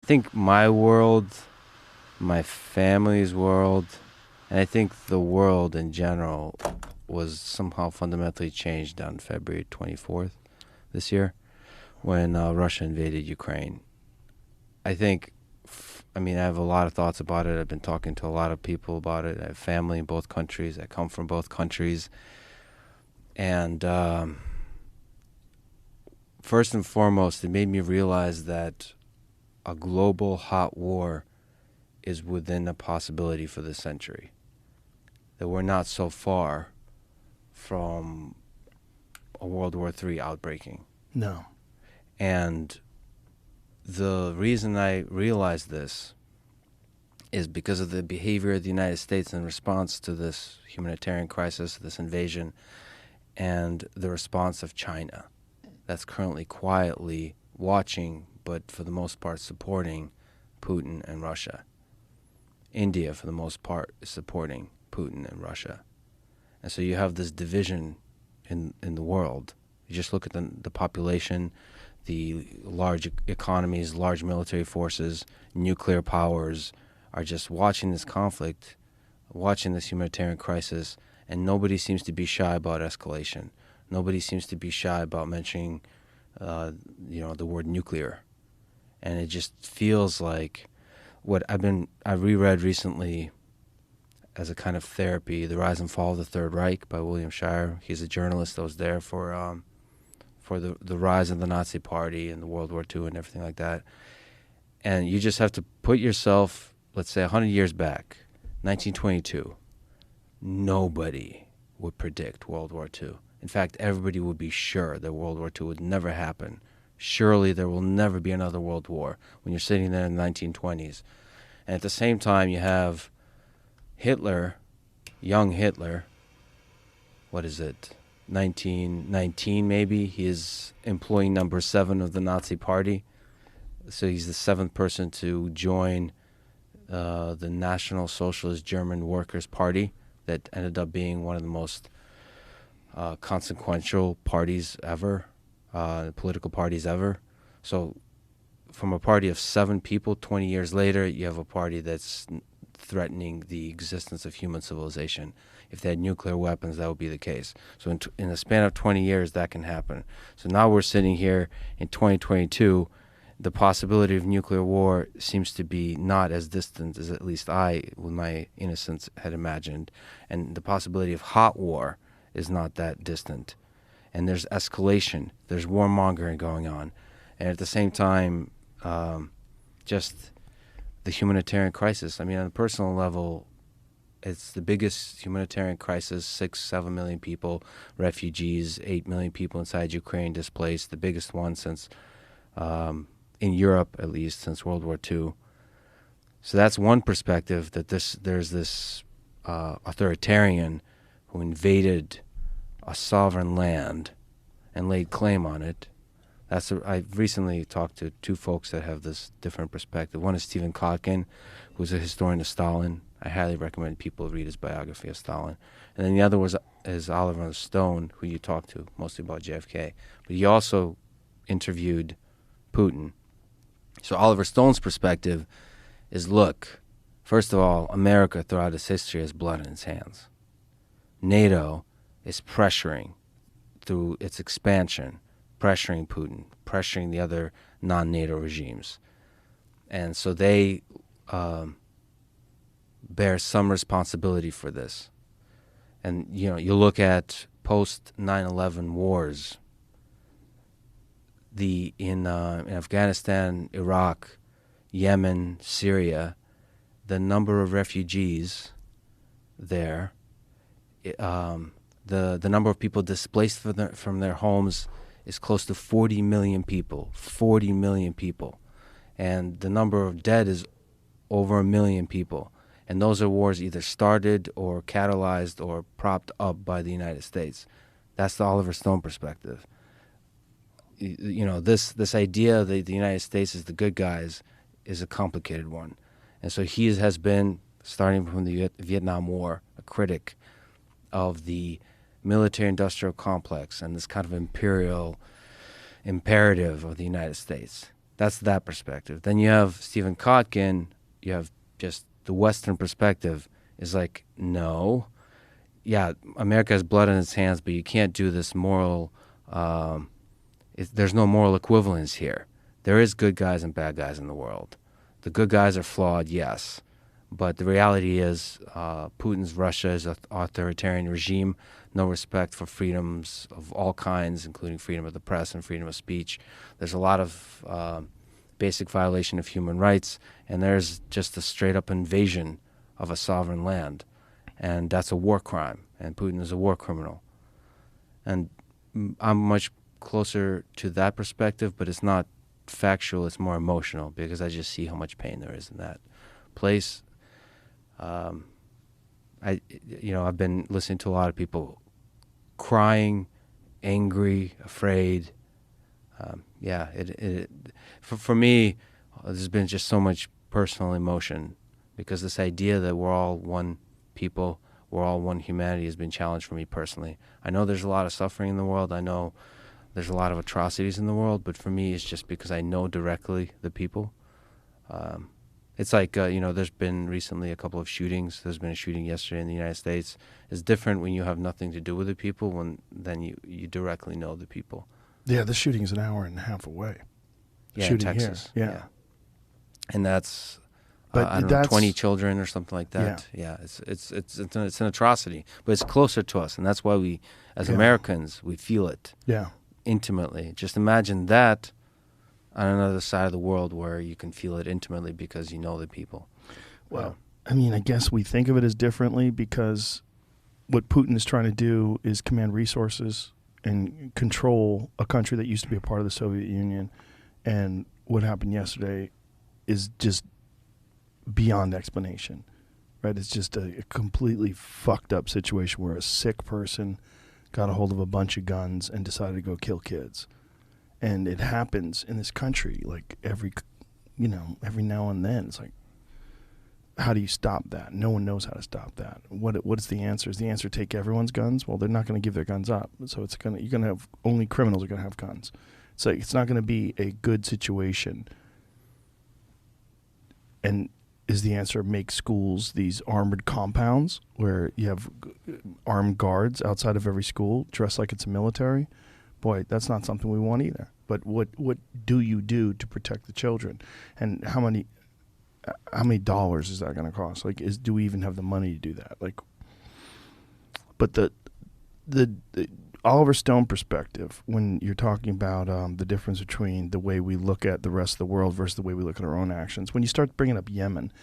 think my world, my family's world, and I think the world in general was somehow fundamentally changed on February 24th this year when Russia invaded Ukraine. I think, I mean, I have a lot of thoughts about it. I've been talking to a lot of people about it. I have family in both countries. I come from both countries. And first and foremost, it made me realize that a global hot war is within a possibility for this century. That we're not so far from a World War III outbreaking. No. And the reason I realized this is because of the behavior of the United States in response to this humanitarian crisis, this invasion, and the response of China that's currently quietly watching, but for the most part supporting Putin and Russia. India, for the most part, is supporting Putin and Russia. And so you have this division in the world. You just look at the population, the large economies, large military forces, nuclear powers are just watching this conflict, watching this humanitarian crisis, and nobody seems to be shy about escalation. Nobody seems to be shy about mentioning, the word nuclear. And it just feels like what I reread recently as a kind of therapy, The Rise and Fall of the Third Reich by William Shirer. He's a journalist that was there for the rise of the Nazi Party and the World War II and everything like that. And you just have to put yourself, let's say 100 years back, 1922. Nobody would predict World War II. In fact, everybody would be sure that World War II would never happen. Surely there will never be another world war when you're sitting there in the 1920s. And at the same time, you have Hitler, young Hitler, what is it, 1919 maybe? He is employee number 7 of the Nazi Party. So he's the 7th person to join the National Socialist German Workers' Party that ended up being one of the most consequential parties ever, political parties ever. So from a party of 7 people, 20 years later, you have a party that's threatening the existence of human civilization. If they had nuclear weapons, that would be the case. So in a span of 20 years, that can happen. So now we're sitting here in 2022. The possibility of nuclear war seems to be not as distant as at least I, with my innocence, had imagined. And the possibility of hot war is not that distant. And there's escalation. There's warmongering going on. And at the same time, just the humanitarian crisis. I mean, on a personal level, it's the biggest humanitarian crisis, 6-7 million people, refugees, 8 million people inside Ukraine displaced, the biggest one since, in Europe at least, since World War II. So that's one perspective, that there's this authoritarian who invaded a sovereign land and laid claim on it. I've recently talked to 2 folks that have this different perspective. One is Stephen Kotkin, who's a historian of Stalin. I highly recommend people read his biography of Stalin. And then the other is Oliver Stone, who you talked to mostly about JFK. But he also interviewed Putin. So Oliver Stone's perspective is, look, first of all, America throughout its history has blood in its hands. NATO is pressuring through its expansion, pressuring Putin, pressuring the other non-NATO regimes. And so they bear some responsibility for this. And, you look at post 9/11 wars, in Afghanistan, Iraq, Yemen, Syria, the number of refugees there, the number of people displaced from their homes is close to 40 million people. 40 million people. And the number of dead is over 1 million people. And those are wars either started or catalyzed or propped up by the United States. That's the Oliver Stone perspective. This idea that the United States is the good guys is a complicated one. And so he has been, starting from the Vietnam War, a critic of the military-industrial complex and this kind of imperial imperative of the United States. That's that perspective. Then you have Stephen Kotkin. You have just the Western perspective is like, no, yeah, America has blood on its hands, but you can't do this moral. There's no moral equivalence here. There is good guys and bad guys in the world. The good guys are flawed, yes, but the reality is Putin's Russia is an authoritarian regime, no respect for freedoms of all kinds, including freedom of the press and freedom of speech. There's a lot of basic violation of human rights, and there's just a straight-up invasion of a sovereign land, and that's a war crime, and Putin is a war criminal. And I'm much closer to that perspective, but it's not factual, it's more emotional, because I just see how much pain there is in that place. I've been listening to a lot of people crying, angry, afraid. For me, there's been just so much personal emotion, because this idea that we're all one people, we're all one humanity has been challenged for me personally. I know there's a lot of suffering in the world. I know there's a lot of atrocities in the world, but for me, it's just because I know directly the people. It's like, there's been recently a couple of shootings. There's been a shooting yesterday in the United States. It's different when you have nothing to do with the people than you directly know the people. Yeah, the shooting is an hour and a half away. Yeah, shooting in Texas. Here. Yeah. And that's, but I don't know, 20 children or something like that. Yeah, it's an atrocity, but it's closer to us, and that's why we, as Americans, we feel it intimately. Just imagine that on another side of the world where you can feel it intimately because you know the people. Well, I mean, I guess we think of it as differently because what Putin is trying to do is command resources and control a country that used to be a part of the Soviet Union. And what happened yesterday is just beyond explanation, right? It's just a completely fucked up situation where a sick person got a hold of a bunch of guns and decided to go kill kids. And it happens in this country like every now and then. It's like, how do you stop that? No one knows how to stop that. What is the answer? Is the answer take everyone's guns? Well, they're not going to give their guns up. So you're going to have only criminals are going to have guns. So it's not going to be a good situation. And is the answer make schools these armored compounds where you have armed guards outside of every school dressed like it's a military? Boy, that's not something we want either. But what do you do to protect the children? And how many dollars is that going to cost? Like, do we even have the money to do that? Like, but the Oliver Stone perspective, when you're talking about the difference between the way we look at the rest of the world versus the way we look at our own actions, when you start bringing up Yemen,